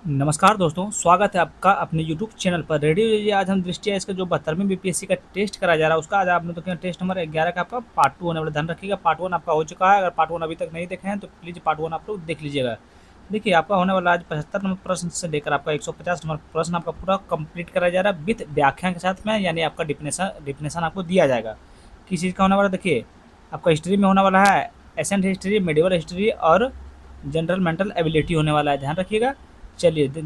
नमस्कार दोस्तों, स्वागत है आपका अपने यूट्यूब चैनल पर। रेडियो लीजिए, आज हम दृष्टिया इसका जो 72वीं बीपीएससी का टेस्ट कराया जा रहा है उसका आज आपने तो क्या टेस्ट नंबर 11 का आपका पार्ट 2 होने वाला। ध्यान रखिएगा, पार्ट 1 आपका हो चुका है। अगर पार्ट 1 अभी तक नहीं देखे हैं तो प्लीज़ पार्ट 1 आप लोग देख लीजिएगा। देखिए, आपका होने वाला आज 75 नंबर प्रश्न से लेकर आपका 150 नंबर प्रश्न आपका पूरा कंप्लीट कराया जा रहा है विथ व्याख्या के साथ में, यानी आपका डिफिनेशन आपको दिया जाएगा। किस चीज़ का होने वाला, देखिए आपका हिस्ट्री में होने वाला है एसेंट हिस्ट्री, मेडिवल हिस्ट्री और जनरल मेंटल एबिलिटी होने वाला है। ध्यान रखिएगा। चलिए,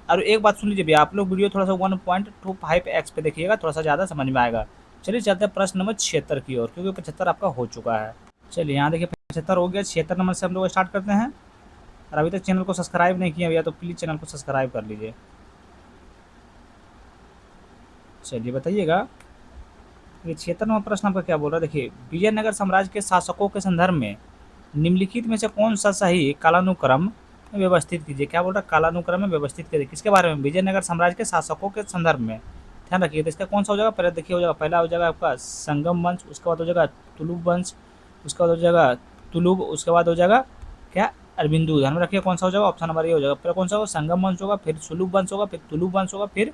और एक बात सुन लीजिए भैया, आप लोग वीडियो थोड़ा सा 1.25x पे देखिएगा, थोड़ा सा ज़्यादा समझ में आएगा। चलिए चलते हैं प्रश्न नंबर 76 की ओर, क्योंकि 75 आपका हो चुका है। चलिए यहाँ देखिए 75 हो गया, 76 नंबर से हम लोग स्टार्ट करते हैं। और अभी तक चैनल को सब्सक्राइब नहीं किया भैया तो प्लीज़ चैनल को सब्सक्राइब कर लीजिए। चलिए बताइएगा, ये 76 नंबर प्रश्न आपका क्या बोल रहा है। देखिए, विजयनगर साम्राज्य के शासकों के संदर्भ में निम्नलिखित में से कौन सा सही कालानुक्रम में व्यवस्थित कीजिए। क्या बोल रहा है, कालानुक्रम में व्यवस्थित कीजिए किसके बारे में, विजयनगर साम्राज्य के शासकों के संदर्भ में। ध्यान रखिए, तो इसका कौन सा हो जाएगा, पहले देखिए हो जाएगा, पहला हो जाएगा आपका संगम वंश, उसके बाद हो जाएगा तुलुब वंश, उसके बाद हो जाएगा तुलुब, उसके बाद हो जाएगा क्या, अरबिंदु। ध्यान में रखिए कौन सा हो जाएगा, ऑप्शन नंबर ये हो जाएगा। पहले कौन सा होगा, संगम वंश होगा, फिर सुलुब वंश होगा, फिर तुलुब वंश होगा, फिर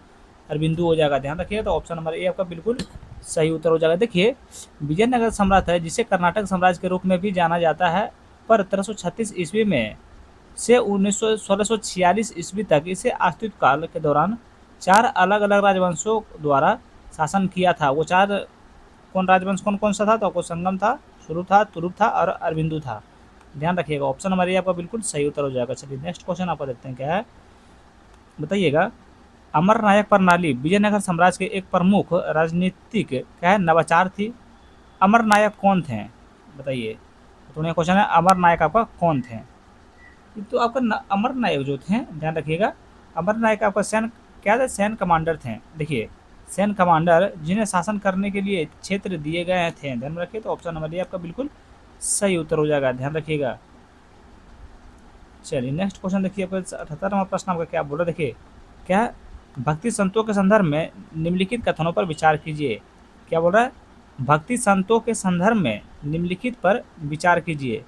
अरबिंदु हो जाएगा। ध्यान रखिए, तो ऑप्शन नंबर ए आपका बिल्कुल सही उत्तर हो जाएगा। देखिए, विजयनगर सम्राट है जिसे कर्नाटक साम्राज्य के रूप में भी जाना जाता है, पर 1336 ईस्वी में से 1646 ईस्वी तक इसे अस्तित्व काल के दौरान 4 अलग अलग राजवंशों द्वारा शासन किया था। वो 4 कौन राजवंश कौन कौन सा था, तो आपको संगम था, सुरु था, तुरुप था और अरबिंदु था। ध्यान रखिएगा, ऑप्शन नंबर ए आपका बिल्कुल सही उत्तर हो जाएगा। चलिए नेक्स्ट क्वेश्चन आपका देखते हैं क्या है, बताइएगा। अमर नायक प्रणाली विजयनगर साम्राज्य के एक प्रमुख राजनीतिक क्या है नवाचार थी। अमर नायक कौन थे, बताइए। तो क्वेश्चन है, अमर नायक आपका कौन थे। तो आपका अमर नायक जो थे, ध्यान रखिएगा, अमर नायक आपका सैन्य क्या थे, सैन्य कमांडर थे। देखिए, सैन्य कमांडर जिन्हें शासन करने के लिए क्षेत्र दिए गए थे। ध्यान में रखिए, तो ऑप्शन नंबर ए आपका बिल्कुल सही उत्तर हो जाएगा। ध्यान रखिएगा। चलिए नेक्स्ट क्वेश्चन देखिए, आपका 78 नंबर प्रश्न आपका क्या बोल रहा है। देखिए, क्या भक्ति संतों के संदर्भ में निम्नलिखित कथनों पर विचार कीजिए। क्या बोल रहा है, भक्ति संतों के संदर्भ में निम्नलिखित पर विचार कीजिए।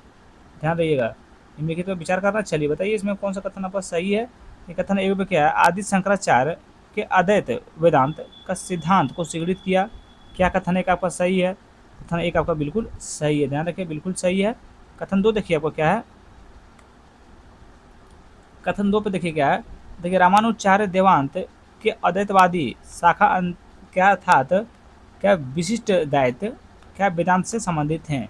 ध्यान रखिएगा, निम्नलिखित पर विचार करना। चलिए बताइए, इसमें कौन सा कथन आपका सही है। ये कथन एक पे क्या है, आदि शंकराचार्य के अद्वैत वेदांत का सिद्धांत को स्वीकृत किया। क्या कथन एक आपका सही है, कथन एक आपका बिल्कुल सही है। ध्यान रखिए, बिल्कुल सही है। कथन 2 देखिए आपका क्या है, कथन 2 पे देखिए क्या है। देखिए, रामानुचार्य देवांत के अद्वैतवादी शाखा क्या था, तो क्या विशिष्ट दायित्व क्या वेदांत से संबंधित हैं।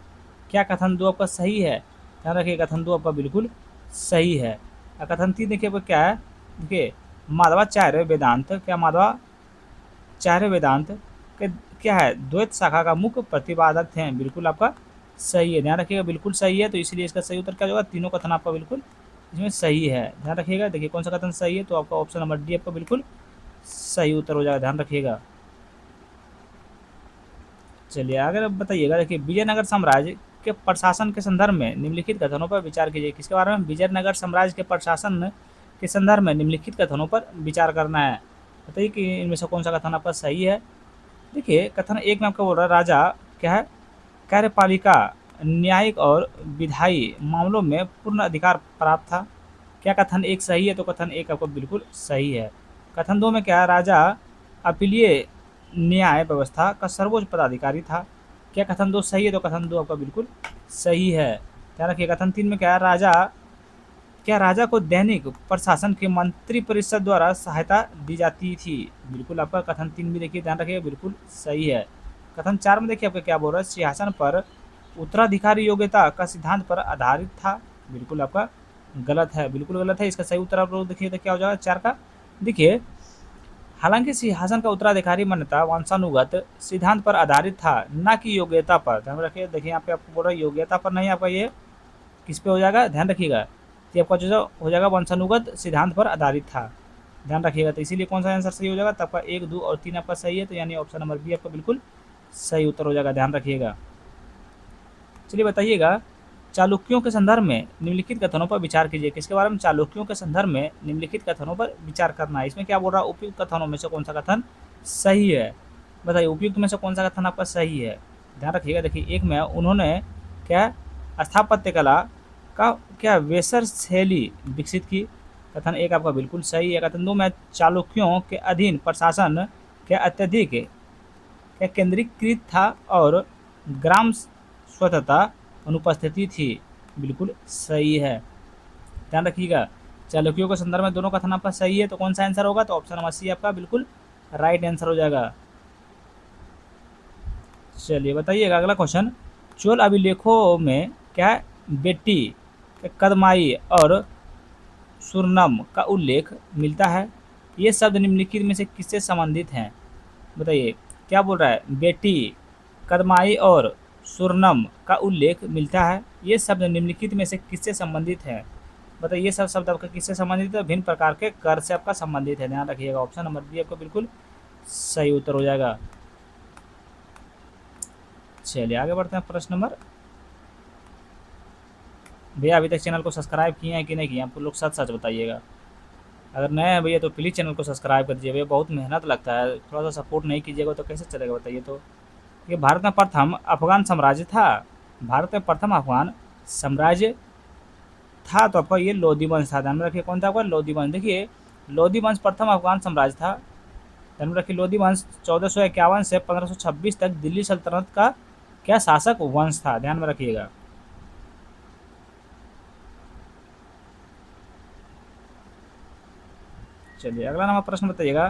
क्या कथन 2 आपका सही है। ध्यान रखिए, कथन 2 आपका बिल्कुल सही है। और कथन 3 देखिए आपका क्या है, देखिए माधवाचार्य वेदांत क्या माधवाचार्य वेदांत के क्या है द्वैत शाखा का मुख्य प्रतिपादक थे। बिल्कुल आपका सही है। ध्यान रखिएगा, बिल्कुल सही है। तो इसलिए इसका सही उत्तर क्या होगा, तीनों कथन आपका बिल्कुल इसमें सही है। ध्यान रखिएगा, देखिए कौन सा कथन सही है, तो आपका ऑप्शन नंबर डी आपका बिल्कुल सही उत्तर हो जाएगा। ध्यान रखिएगा। चलिए अगर अब बताइएगा, देखिए विजयनगर साम्राज्य के प्रशासन के संदर्भ में निम्नलिखित कथनों पर विचार कीजिए। किसके बारे में, विजयनगर साम्राज्य के प्रशासन के संदर्भ में निम्नलिखित कथनों पर विचार करना है। बताइए कि इनमें से कौन सा कथन आपका सही है। देखिए, कथन 1 में आपका बोल रहा है, राजा क्या है, कार्यपालिका, न्यायिक और विधायी मामलों में पूर्ण अधिकार प्राप्त था। क्या कथन 1 सही है, तो कथन 1 आपको बिल्कुल सही है। कथन 2 में क्या है, राजा अपीलीय न्याय व्यवस्था का सर्वोच्च पदाधिकारी था। क्या कथन 2 सही है, तो कथन 2 आपका बिल्कुल सही है। ध्यान रखिए, कथन 3 में क्या है, राजा को दैनिक प्रशासन के मंत्री परिषद द्वारा सहायता दी जाती थी। बिल्कुल आपका कथन 3 भी देखिए, ध्यान रखिए, बिल्कुल सही है। कथन 4 में देखिए आपका क्या बोल रहा है, सिंहासन पर उत्तराधिकारी योग्यता का सिद्धांत पर आधारित था। बिल्कुल आपका गलत है, बिल्कुल गलत है। इसका सही उत्तर आप लोग देखिए तो क्या हो जाएगा 4 का। देखिए, हालांकि सिंहासन का उत्तराधिकारी मान्यता वंशानुगत सिद्धांत पर आधारित था, न कि योग्यता पर। ध्यान रखिए, देखिए यहाँ पे आपको बोल रहा है योग्यता पर नहीं, आपका ये किस पे हो जाएगा, ध्यान रखिएगा। तो आपका जो हो जाएगा वंशानुगत सिद्धांत पर आधारित था। ध्यान रखिएगा, तो इसीलिए कौन सा आंसर सही हो जाएगा, तो आपका 1, 2 और 3 आपका सही है। तो यानी ऑप्शन नंबर बी आपका बिल्कुल सही उत्तर हो जाएगा। ध्यान रखिएगा। चलिए बताइएगा, चालुक्यों के संदर्भ में निम्नलिखित कथनों पर विचार कीजिए। किसके बारे में, चालुक्यों के संदर्भ में निम्नलिखित कथनों पर विचार करना है। इसमें क्या बोल रहा है, उपयुक्त कथनों में से कौन सा कथन सही है। बताइए, उपयुक्त में से कौन सा कथन आपका सही है। ध्यान रखिएगा, देखिए 1 में उन्होंने क्या स्थापत्य कला का क्या वेसर शैली विकसित की। कथन एक आपका बिल्कुल सही है। कथन 2 में चालुक्यों के अधीन प्रशासन क्या अत्यधिक क्या केंद्रीकृत था और ग्राम स्वतंत्रता अनुपस्थिति थी, बिल्कुल सही है। ध्यान रखिएगा, चालुक्यों के संदर्भ में दोनों कथन आपका सही है, तो कौन सा आंसर होगा, तो ऑप्शन नंबर सी आपका बिल्कुल राइट आंसर हो जाएगा। चलिए बताइएगा अगला क्वेश्चन, चोल अभिलेखों में क्या बेट्टी, कदमाई और सुरनम का उल्लेख मिलता है? ये शब्द निम्नलिखित में से किससे संबंधित हैं? बताइए, क्या बोल रहा है, बेटी, कदमाई और सुरनम का उल्लेख मिलता है, ये शब्द निम्नलिखित में से किससे संबंधित है? बताइए, ये सब शब्द आपका किससे संबंधित है? भिन्न प्रकार के कर से आपका संबंधित है। ध्यान रखिएगा, ऑप्शन नंबर बी आपका बिल्कुल सही उत्तर हो जाएगा। चलिए आगे बढ़ते हैं प्रश्न नंबर, भैया अभी तक चैनल को सब्सक्राइब किए हैं कि नहीं किए, आपको लोग सच सच बताइएगा। अगर नए हैं भैया तो प्लीज़ चैनल को सब्सक्राइब कर दीजिए भैया, बहुत मेहनत लगता है, थोड़ा सा सपोर्ट नहीं कीजिएगा तो कैसे चलेगा बताइए। तो ये भारत में प्रथम अफगान साम्राज्य था, भारत में प्रथम अफगान साम्राज्य था, तो आपका ये लोधी वंश था। ध्यान में रखिए, कौन था आपका, लोधी वंश। देखिए, लोधी वंश प्रथम अफगान साम्राज्य था। ध्यान में रखिए, लोधी वंश 1451 से 1526 तक दिल्ली सल्तनत का क्या शासक वंश था। ध्यान में रखिएगा। चलिए अगला नंबर प्रश्न बताइएगा,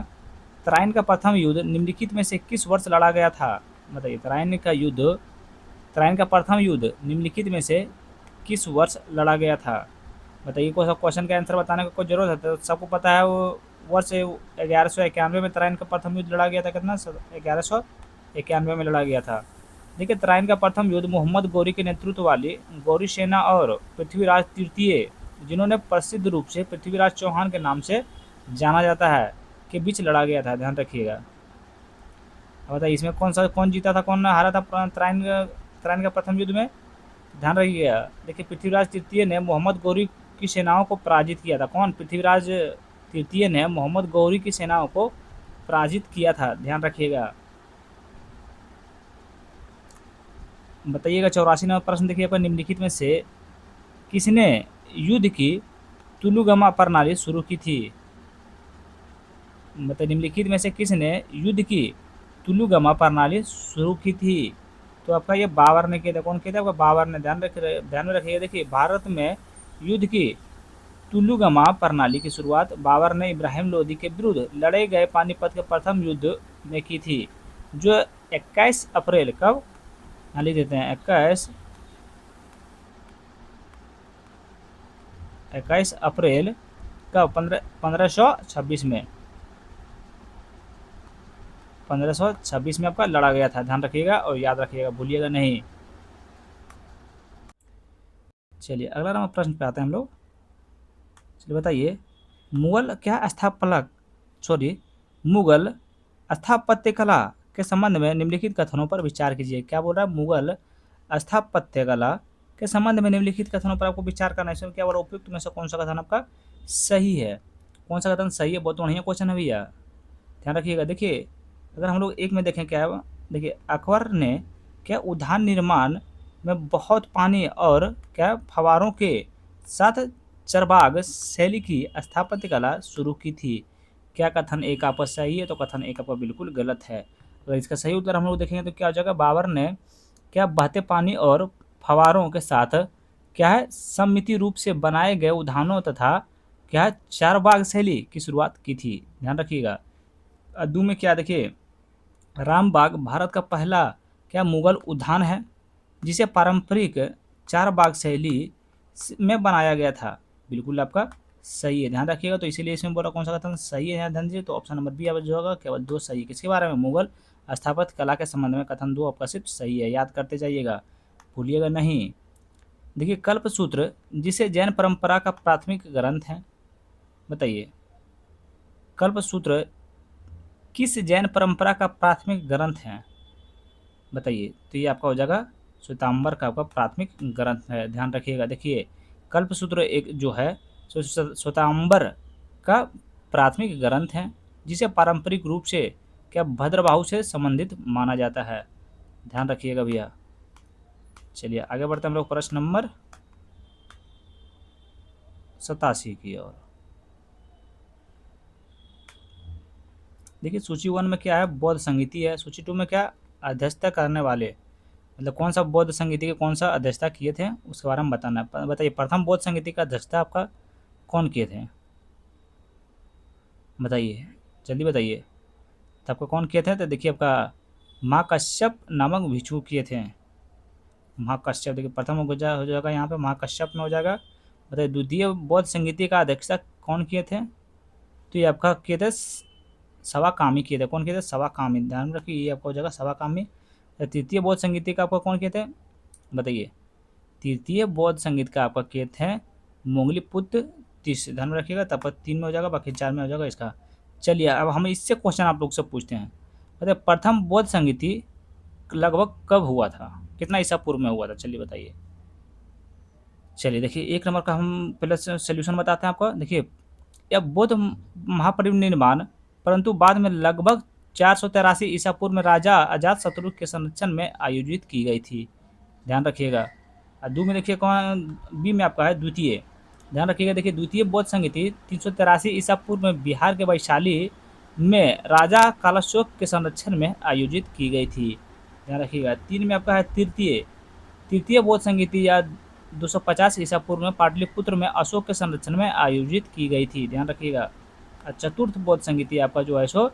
तराइन का प्रथम युद्ध निम्नलिखित में से किस वर्ष लड़ा गया था? बताइए, तराइन का प्रथम युद्ध निम्नलिखित में से किस वर्ष लड़ा गया था? बताइए, कोई क्वेश्चन का आंसर बताने का कोई जरूरत है, तो सबको पता है वो वर्ष 1191 में तराइन का प्रथम युद्ध लड़ा गया था। कितना, 1191 में लड़ा गया था। देखिए, तराइन का प्रथम युद्ध मोहम्मद गौरी के नेतृत्व वाली गौरी सेना और पृथ्वीराज तृतीय, जिन्होंने प्रसिद्ध रूप से पृथ्वीराज चौहान के नाम से जाना जाता है, के बीच लड़ा गया था। ध्यान रखिएगा। अब बताइए, इसमें कौन जीता था, कौन हारा था तराइन का प्रथम युद्ध में? ध्यान रखिएगा। देखिए, पृथ्वीराज तृतीय ने मोहम्मद गौरी की सेनाओं को पराजित किया था। कौन? पृथ्वीराज तृतीय ने मोहम्मद गौरी की सेनाओं को पराजित किया था। ध्यान रखिएगा। बताइएगा 84 नंबर प्रश्न, देखिए अपन, निम्नलिखित में से किसने युद्ध की तुलुगमा प्रणाली शुरू की थी? मतलब निम्नलिखित में से किसने युद्ध की तुलुगमा प्रणाली शुरू की थी? तो आपका ये बाबर ने किया था। कौन किया था? आपका बाबर ने। ध्यान में रखिएगा। देखिए, भारत में युद्ध की तुलुगमा प्रणाली की शुरुआत बाबर ने इब्राहिम लोदी के विरुद्ध लड़े गए पानीपत के प्रथम युद्ध में की थी, जो 21 अप्रैल, कब, लिख देते हैं, 21 अप्रैल कब, 1526 में, 1526 में आपका लड़ा गया था। ध्यान रखिएगा और याद रखिएगा, भूलिएगा नहीं। चलिए अगला नंबर प्रश्न पे आते हैं हम लोग। चलिए बताइए, मुगल क्या मुगल स्थापत्य कला के संबंध में निम्नलिखित कथनों पर विचार कीजिए। क्या बोल रहा है? मुगल स्थापत्य कला के संबंध में निम्नलिखित कथनों पर आपको विचार करना है। इसमें क्या बोल रहा है? उपयुक्त में से कौन सा कथन आपका सही है? कौन सा कथन सही है? बहुत बढ़िया क्वेश्चन है भैया, ध्यान रखिएगा। देखिए, अगर हम लोग एक में देखें, क्या है, देखिए, अकबर ने क्या उद्यान निर्माण में बहुत पानी और क्या फवारों के साथ चरबाग शैली की स्थापत्य कला शुरू की थी। क्या कथन एक आपका सही है? तो कथन एक आपका बिल्कुल गलत है। अगर इसका सही उत्तर हम लोग देखेंगे तो क्या हो जाएगा, बाबर ने क्या बहते पानी और फवारों के साथ क्या है सममिति रूप से बनाए गए उद्यानों तथा क्या चारबाग शैली की शुरुआत की थी। ध्यान रखिएगा। अद्दू में क्या, देखिए, रामबाग भारत का पहला क्या मुगल उद्यान है, जिसे पारंपरिक चार बाग शैली में बनाया गया था। बिल्कुल आपका सही है, ध्यान रखिएगा। तो इसीलिए इसमें बोला कौन सा कथन सही है, यहाँ ध्यान दीजिए। तो ऑप्शन नंबर बी जो होगा, केवल 2 सही है। किसके बारे में? मुगल स्थापत्य कला के संबंध में कथन 2 आपका सिर्फ सही है, याद करते जाइएगा, भूलिएगा नहीं। देखिए, कल्पसूत्र जिसे जैन परंपरा का प्राथमिक ग्रंथ है, बताइए, कल्पसूत्र किस जैन परंपरा का प्राथमिक ग्रंथ है? बताइए। तो ये आपका हो जाएगा श्वेतांबर का आपका प्राथमिक ग्रंथ है। ध्यान रखिएगा। देखिए, कल्पसूत्र एक जो है श्वेतांबर का प्राथमिक ग्रंथ है, जिसे पारंपरिक रूप से क्या भद्रबाहु से संबंधित माना जाता है। ध्यान रखिएगा भैया। चलिए आगे बढ़ते हैं हम लोग प्रश्न नंबर 87 की ओर। देखिए सूची 1 में क्या है, बौद्ध संगीति है। सूची 2 में क्या, अध्यक्षता करने वाले, मतलब कौन सा बौद्ध संगीति के कौन सा अध्यक्षता किए थे उसके बारे में बताना है। बताइए प्रथम बौद्ध संगीति का अध्यक्षता आपका कौन किए थे, बताइए जल्दी बताइए। तो आपको कौन किए थे, तो देखिए आपका महाकश्यप नामक भिक्षु किए थे। महाकश्यप, देखिए प्रथम हो जाएगा यहाँ पे महाकश्यप में हो जाएगा। बताइए द्वितीय बौद्ध संगीति का अध्यक्षता कौन किए थे, तो ये आपका किए थे सवाकामी किए थे। कौन किए थे, सवाकामी, ध्यान रखिए ये आपका हो जाएगा सवाकामी। तृतीय बौद्ध संगीति का आपका कौन किए थे, बताइए तृतीय बौद्ध संगीत का आपका किए थे मोंगलीपुत्र तीसरे, ध्यान में रखिएगा, तब पर 3 में हो जाएगा, बाकी 4 में हो जाएगा इसका। चलिए अब हम इससे क्वेश्चन आप लोग से पूछते हैं। बताइए प्रथम बौद्ध संगीति लगभग कब हुआ था, कितना ईसा पूर्व में हुआ था, चलिए बताइए। चलिए देखिए 1 नंबर का हम पहले सोल्यूशन बताते हैं आपको। देखिए यह बौद्ध महापरिनिर्वाण परंतु बाद में लगभग 483 ईसा पूर्व में राजा अजातशत्रु के संरक्षण में आयोजित की गई थी, ध्यान रखिएगा। और 2 में देखिए कौन, बी में आपका है द्वितीय, ध्यान रखिएगा। देखिए द्वितीय बौद्ध संगीति 383 ईसा पूर्व में बिहार के वैशाली में राजा कालाशोक के संरक्षण में आयोजित की गई थी, ध्यान रखिएगा। 3 में आपका है तृतीय, तृतीय बौद्ध संगीति या 250 ईसा पूर्व में पाटलिपुत्र में अशोक के संरक्षण में आयोजित की गई थी, ध्यान रखिएगा। चतुर्थ बौद्ध संगीति आपका जो है सो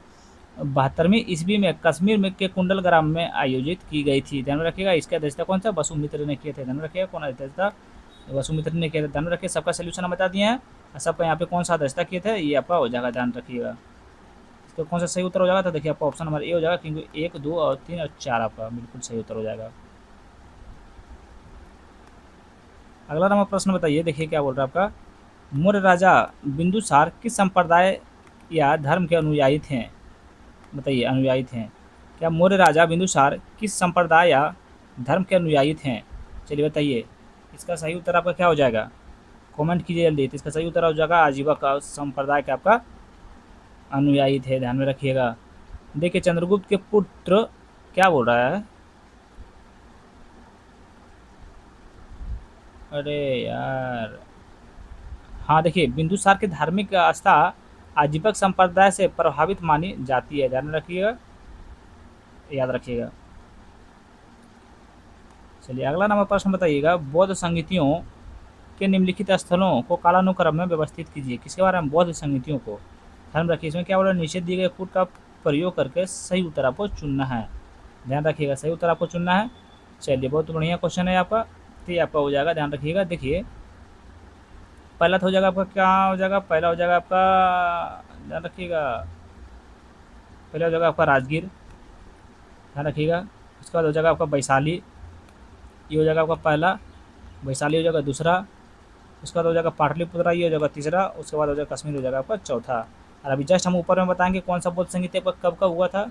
72वीं ईस्वी में कश्मीर में के कुंडल ग्राम में आयोजित की गई थी, ध्यान रखिएगा। इसका अध्यक्षता कौन सा, वसुमित्र ने किए थे, ध्यान रखिएगा। कौन अध्यक्षता, वसुमित्र ने किया था, ध्यान रखिए। सबका सोल्यूशन हम बता दिए हैं और सबका यहाँ पे कौन सा अध्यक्षता किए थे ये आपका हो जाएगा, ध्यान रखिएगा। इसका कौन सा सही उत्तर हो जाएगा, तो देखिए आपका ऑप्शन नंबर ए हो जाएगा, क्योंकि 1, 2 और 3 और 4 आपका बिल्कुल सही उत्तर हो जाएगा। अगला नंबर प्रश्न बताइए, देखिए क्या बोल रहा है आपका, मौर्य राजा बिंदुसार किस संप्रदाय या धर्म के अनुयायी थे, बताइए अनुयायी थे। क्या मौर्य राजा बिंदुसार किस संप्रदाय या धर्म के अनुयायी थे, चलिए बताइए। इसका सही उत्तर आपका क्या हो जाएगा, कमेंट कीजिए जल्दी। तो इसका सही उत्तर हो जाएगा आजीवक संप्रदाय के आपका अनुयायी थे, ध्यान में रखिएगा। देखिए चंद्रगुप्त के पुत्र, क्या बोल रहा है, अरे यार, हाँ देखिए बिंदुसार की धार्मिक आस्था आजीवक संप्रदाय से प्रभावित मानी जाती है, ध्यान रखिएगा, याद रखिएगा। चलिए अगला नंबर प्रश्न बताइएगा, बौद्ध संगीतियों के निम्नलिखित स्थलों को कालानुक्रम में व्यवस्थित कीजिए। किसके बारे में, बौद्ध संगीतियों को, ध्यान रखिए। इसमें क्या बोला, नीचे दिए गए कूट का प्रयोग करके सही उत्तर आपको चुनना है, ध्यान रखिएगा, सही उत्तर आपको चुनना है। चलिए बहुत बढ़िया क्वेश्चन है आपका, तो ये आपका हो जाएगा, ध्यान रखिएगा। देखिए पहला तो हो जाएगा आपका, क्या हो जाएगा, पहला हो जाएगा आपका, ध्यान रखिएगा, पहला हो जाएगा आपका राजगीर, ध्यान रखिएगा। उसके बाद हो जाएगा आपका वैशाली, ये हो जाएगा आपका पहला, वैशाली हो जाएगा दूसरा। उसके बाद हो जाएगा पाटलिपुत्रा, ये हो जाएगा तीसरा। उसके बाद हो जाएगा कश्मीर, हो जाएगा आपका चौथा। और अभी जस्ट हम ऊपर में बताएंगे कौन सा बौद्ध संगीत आपका कब का हुआ था।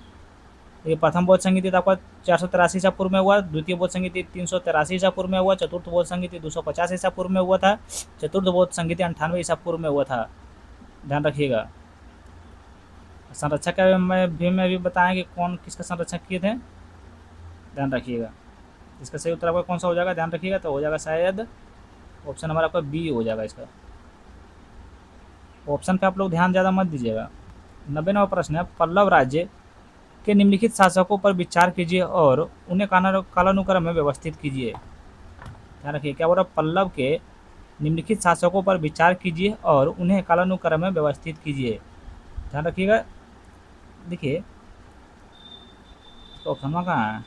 ये प्रथम बौद्ध संगीत आपका 483 ईसा पूर्व में हुआ, द्वितीय बौद्ध संगीत 383 ईसा पूर्व में हुआ, चतुर्थ बौद्ध संगीत 250 ईसा पूर्व में हुआ था, चतुर्थ बौद्ध संगीत 98 ईसा पूर्व में हुआ था, ध्यान रखिएगा। संरक्षक में भी बताएं कि कौन किसका संरक्षक किए थे, ध्यान रखिएगा। इसका सही उत्तर आपका कौन सा हो जाएगा, ध्यान रखिएगा, तो हो जाएगा शायद ऑप्शन नंबर आपका बी हो जाएगा। इसका ऑप्शन पे आप लोग ध्यान ज़्यादा मत दीजिएगा। 90 नंबर प्रश्न है, पल्लव राज्य के निम्नलिखित शासकों पर विचार कीजिए और उन्हें कालानुक्रम में व्यवस्थित कीजिए, ध्यान रखिए। क्या बोल रहा है, पल्लव के निम्नलिखित शासकों पर विचार कीजिए और उन्हें कालानुक्रम में व्यवस्थित कीजिए, ध्यान रखिएगा। देखिए तो ऑप्शन में कहाँ है,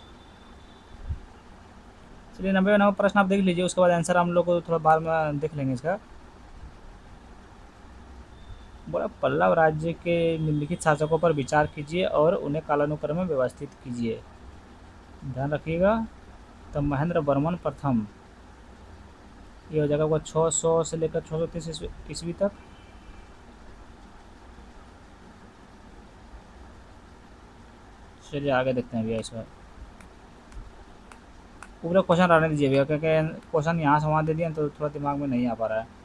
चलिए 90 नंबर प्रश्न आप देख लीजिए, उसके बाद आंसर हम लोग को थोड़ा बाद में देख लेंगे इसका। बोला पल्लव राज्य के निम्नलिखित शासकों पर विचार कीजिए और उन्हें कालानुक्रम में व्यवस्थित कीजिए, ध्यान रखिएगा। तो महेंद्र वर्मन प्रथम, ये हो जाएगा वो 600 से लेकर 630 ईस्वी तक। चलिए आगे देखते हैं भैया, इस बार पूरा क्वेश्चन रहने दीजिए भैया, क्योंकि क्वेश्चन यहाँ से वहाँ दे दिया तो थोड़ा दिमाग में नहीं आ पा रहा है।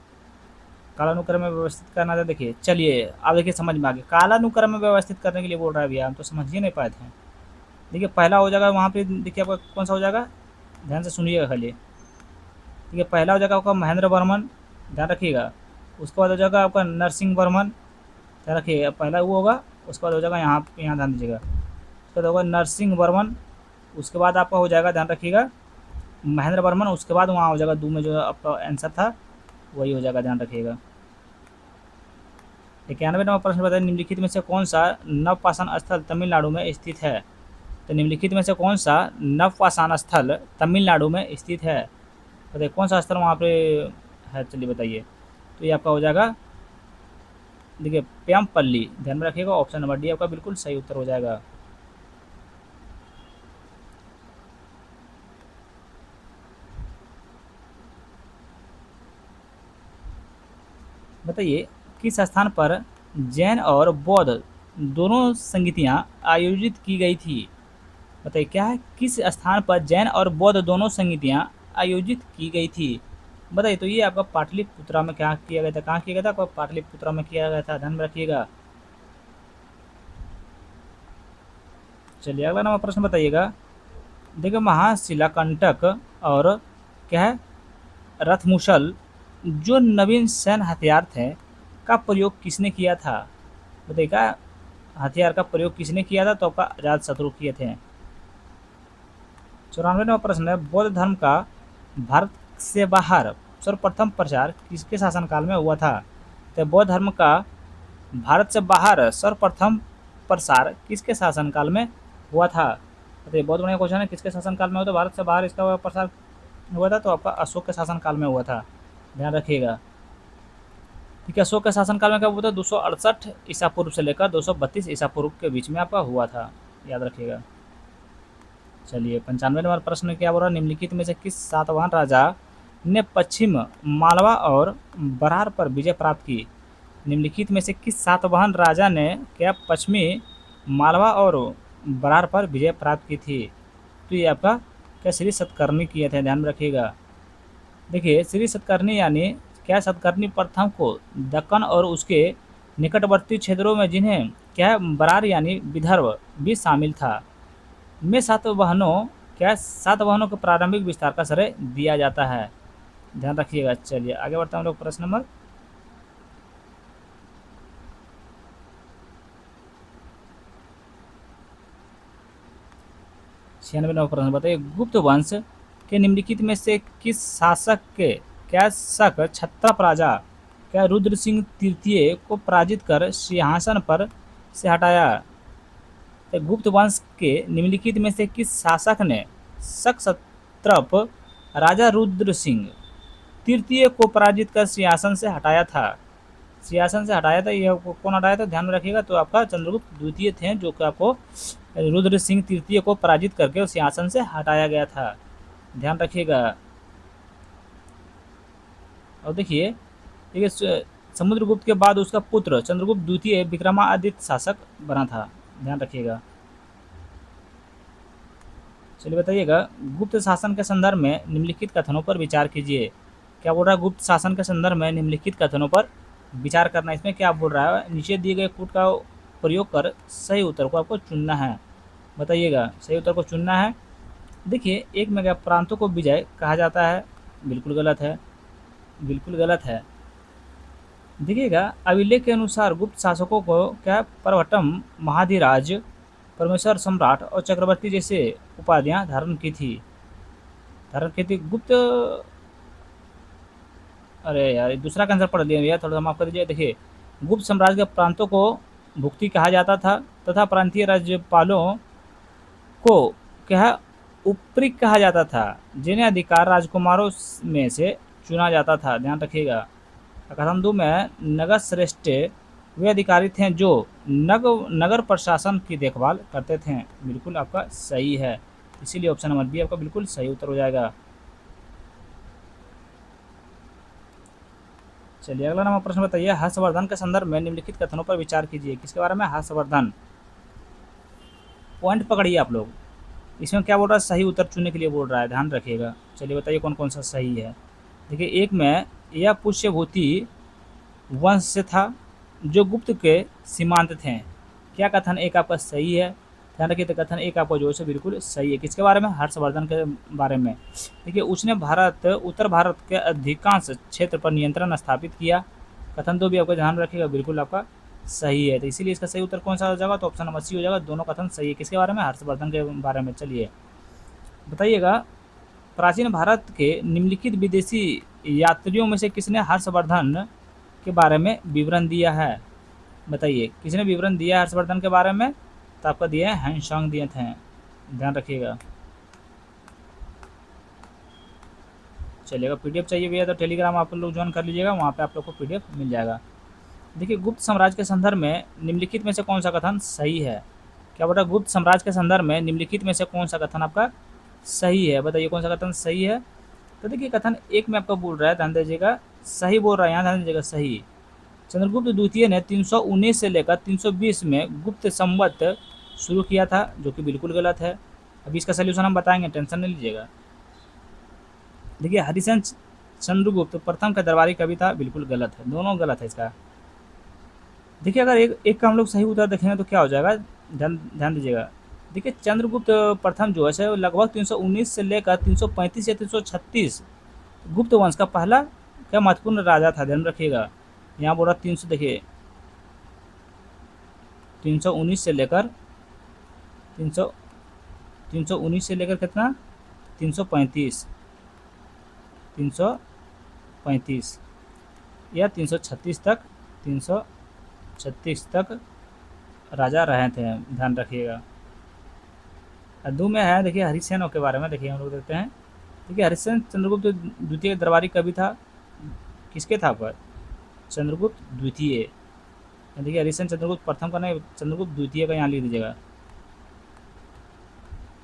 कालानुक्रम में व्यवस्थित करना था, देखिए चलिए अब देखिए समझ में आ गया। कालानुक्रम में व्यवस्थित करने के लिए बोल रहा है भैया, हम तो समझ ही नहीं पाए थे। देखिए पहला हो जाएगा वहाँ पे, देखिए आपका कौन सा हो जाएगा, ध्यान से सुनिएगा खाली। देखिए पहला हो जाएगा आपका महेंद्र वर्मन, ध्यान रखिएगा। उसके बाद हो जाएगा आपका नरसिंह वर्मन, ध्यान रखिएगा, पहला वो होगा। उसके बाद हो जाएगा यहाँ ध्यान दीजिएगा, उसके बाद होगा नरसिंह वर्मन, उसके बाद आपका हो जाएगा, ध्यान रखिएगा, महेंद्र वर्मन, उसके बाद वहाँ हो जाएगा दू में जो आपका आंसर था वही हो जाएगा, ध्यान रखिएगा। 91 नंबर प्रश्न बताइए, निम्नलिखित में से कौन सा नवपाषाण स्थल तमिलनाडु में स्थित है? तो निम्नलिखित में से कौन सा नवपाषाण स्थल तमिलनाडु में स्थित है? बताइए कौन सा स्थल वहाँ पे है, चलिए बताइए। तो ये आपका हो जाएगा, देखिए प्यामपल्ली, ध्यान में रखिएगा, ऑप्शन नंबर डी आपका बिल्कुल सही उत्तर हो जाएगा। बताइए किस स्थान पर जैन और बौद्ध दोनों संगीतियाँ आयोजित की गई थी? बताइए क्या है, किस स्थान पर जैन और बौद्ध दोनों संगीतियाँ आयोजित की गई थी? बताइए, तो ये आपका पाटलिपुत्रा में क्या किया गया था, कहाँ किया गया था? आपका पाटलिपुत्रा में किया गया था, ध्यान में रखिएगा। चलिए अगला नंबर प्रश्न बताइएगा, देखिए महाशिलाकंटक और क्या है रथमुशल जो नवीन सैन्य हथियार थे का प्रयोग किसने किया था? बताइएगा हथियार का प्रयोग किसने किया था? तो आपका अजातशत्रु किए थे। 94 नंबर प्रश्न है, बौद्ध धर्म का भारत से बाहर सर्वप्रथम प्रचार किसके शासनकाल में हुआ था? तो बौद्ध धर्म का भारत से बाहर सर्वप्रथम प्रसार किसके शासनकाल में हुआ था? बताइए बहुत बढ़िया क्वेश्चन है, किसके शासनकाल में हुआ था भारत से बाहर इसका प्रसार हुआ था? तो आपका अशोक के शासनकाल में हुआ था, ध्यान रखिएगा। ठीक है, अशोक के शासनकाल में कब हुआ था? 268 ईसा पूर्व से लेकर 232 ईसा पूर्व के बीच में आपका हुआ था, याद रखिएगा। चलिए 95 नंबर प्रश्न क्या बोल रहा है, निम्नलिखित में से किस सातवाहन राजा ने पश्चिम मालवा और बरार पर विजय प्राप्त की? निम्नलिखित में से किस सातवाहन राजा ने क्या पश्चिमी मालवा और बरार पर विजय प्राप्त की थी? तो ये आपका क्या श्री सतकर्णी किए थे, ध्यान में रखिएगा। देखिए श्री सतकर्णी यानी क्या, सतकर्णी प्रथम को दक्कन और उसके निकटवर्ती क्षेत्रों में जिन्हें क्या है बरार यानी विदर्भ भी शामिल था में सातवाहनों के प्रारंभिक विस्तार का श्रेय दिया जाता है, ध्यान रखिएगा। चलिए आगे बढ़ते हैं हम लोग प्रश्न नंबर 96 नंबर प्रश्न बताइए, गुप्त वंश के निम्नलिखित में से किस शासक के क्या शक क्षत्रप राजा क्या रुद्र सिंह तृतीय को पराजित कर सिंहासन पर से हटाया? तो गुप्त वंश के निम्नलिखित में से किस शासक ने शक क्षत्रप राजा रुद्र सिंह तृतीय को पराजित कर सिंहासन से हटाया था? सिंहासन से हटाया था, ये कौन हटाया था, ध्यान में रखिएगा। तो आपका चंद्रगुप्त द्वितीय थे जो कि आपको रुद्र सिंह तृतीय को पराजित करके उस सिंहासन से हटाया गया था, ध्यान रखिएगा। और देखिए समुद्रगुप्त के बाद उसका पुत्र चंद्रगुप्त द्वितीय विक्रमादित्य शासक बना था, ध्यान रखिएगा। चलिए बताइएगा, गुप्त शासन के संदर्भ में निम्नलिखित कथनों पर विचार कीजिए। क्या बोल रहा है, गुप्त शासन के संदर्भ में निम्नलिखित कथनों पर विचार करना। इसमें क्या बोल रहा है, नीचे दिए गए कूट का प्रयोग कर सही उत्तर को आपको चुनना है। बताइएगा सही उत्तर को चुनना है। देखिए एक मेगा प्रांतों को विजय कहा जाता है, बिल्कुल गलत है, बिल्कुल गलत है। देखिएगा अभिलेख के अनुसार गुप्त शासकों को क्या परवटम महाधिराज परमेश्वर सम्राट और चक्रवर्ती जैसे उपाधियां धारण की थी। गुप्त, अरे यार दूसरा का आंसर पढ़ लिया भैया, थोड़ा सा माफ कर दीजिए। देखिए गुप्त साम्राज्य के प्रांतों को भुक्ति कहा जाता था तथा प्रांतीय राज्यपालों को क्या उपरिक कहा जाता था, जिन्हें अधिकार राजकुमारों में से चुना जाता था, ध्यान रखिएगा। कथन 2 में नगर श्रेष्ठ वे अधिकारी थे जो नगर प्रशासन की देखभाल करते थे, बिल्कुल आपका सही है, इसीलिए ऑप्शन नंबर बी आपका बिल्कुल सही उत्तर हो जाएगा। चलिए अगला नंबर प्रश्न बताइए, हर्षवर्धन के संदर्भ में निम्नलिखित कथनों पर विचार कीजिए। किसके बारे में, हर्षवर्धन। पॉइंट पकड़िए आप लोग, इसमें क्या बोल रहा है, सही उत्तर चुनने के लिए बोल रहा है, ध्यान रखिएगा। चलिए बताइए कौन कौन सा सही है। देखिए एक में यह पुष्यभूति वंश से था जो गुप्त के सीमांत थे। क्या कथन एक आपका सही है, ध्यान रखिए। तो कथन एक आपका जो है बिल्कुल सही है। किसके बारे में, हर्षवर्धन के बारे में। देखिए उसने उत्तर भारत के अधिकांश क्षेत्र पर नियंत्रण स्थापित किया। कथन 2 भी आपका ध्यान रखिएगा, बिल्कुल आपका सही है। तो इसीलिए इसका सही उत्तर कौन सा हो जाएगा, तो ऑप्शन नंबर सी हो जाएगा, दोनों कथन सही है। किसके बारे में, हर्षवर्धन के बारे में। चलिए बताइएगा, प्राचीन भारत के निम्नलिखित विदेशी यात्रियों में से किसने हर्षवर्धन के बारे में विवरण दिया है। बताइए किसने विवरण दिया है हर्षवर्धन के बारे में, तो आपका दिए हैं हैंगसांग दिए थे, ध्यान रखिएगा। चलिएगा, पीडीएफ चाहिए भैया तो टेलीग्राम आप लोग ज्वाइन कर लीजिएगा, वहाँ पे आप लोग को पीडीएफ मिल जाएगा। देखिए, गुप्त साम्राज्य के संदर्भ में निम्नलिखित में से कौन सा कथन सही है। क्या बोला, गुप्त साम्राज्य के संदर्भ में निम्नलिखित में से कौन सा कथन आपका सही है। बताइए कौन सा कथन सही है। तो देखिए कथन एक में आपका बोल रहा है, ध्यान दीजिएगा, सही बोल रहा है, यहाँ ध्यान दीजिएगा, सही। चंद्रगुप्त द्वितीय ने 319 से लेकर 320 में गुप्त संवत शुरू किया था, जो कि बिल्कुल गलत है। अभी इसका सोल्यूशन हम बताएंगे, टेंशन नहीं लीजिएगा। देखिए, हरिशन चंद्रगुप्त प्रथम का दरबारी कवि था, बिल्कुल गलत है, दोनों गलत है इसका। देखिए, अगर एक का हम लोग सही उत्तर देखेंगे तो क्या हो जाएगा, ध्यान ध्यान दीजिएगा। देखिए, चंद्रगुप्त प्रथम जो है लगभग 319 से लेकर 335 या 336 गुप्त वंश का पहला क्या महत्वपूर्ण राजा था, ध्यान रखिएगा। यहाँ बोला 300, देखिए 319 से लेकर 300 319 से लेकर कितना 335 335 या 336 तक 336 तक राजा रहे थे, ध्यान रखिएगा। दो में है, देखिए हरिसेन के बारे में, देखिए हम लोग देखते हैं। देखिए, हरिसेन चंद्रगुप्त द्वितीय दरबारी कवि था, किसके था पर, चंद्रगुप्त द्वितीय। देखिए, हरिसेन चंद्रगुप्त प्रथम का नहीं, चंद्रगुप्त द्वितीय का यहाँ लिख दीजिएगा,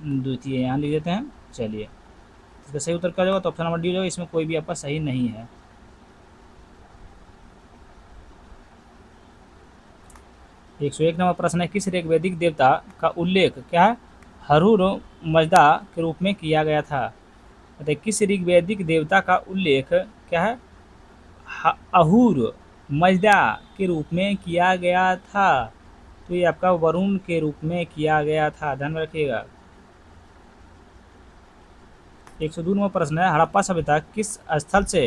द्वितीय यहाँ लिख देते हैं। चलिए, इसका सही उत्तर क्या होगा, तो ऑप्शन नंबर डी हो जाएगा, इसमें कोई भी आपका सही नहीं है। 101 नंबर प्रश्न है, किस ऋग्वेदिक देवता का उल्लेख क्या है, हरुर मजदा के रूप में किया गया था। बताइए किस ऋग्वेदिक देवता का उल्लेख क्या है, अहूर मजदा के रूप में किया गया था। तो ये आपका वरुण के रूप में किया गया था, ध्यान में रखिएगा। 102 नंबर प्रश्न है, हड़प्पा सभ्यता किस स्थल से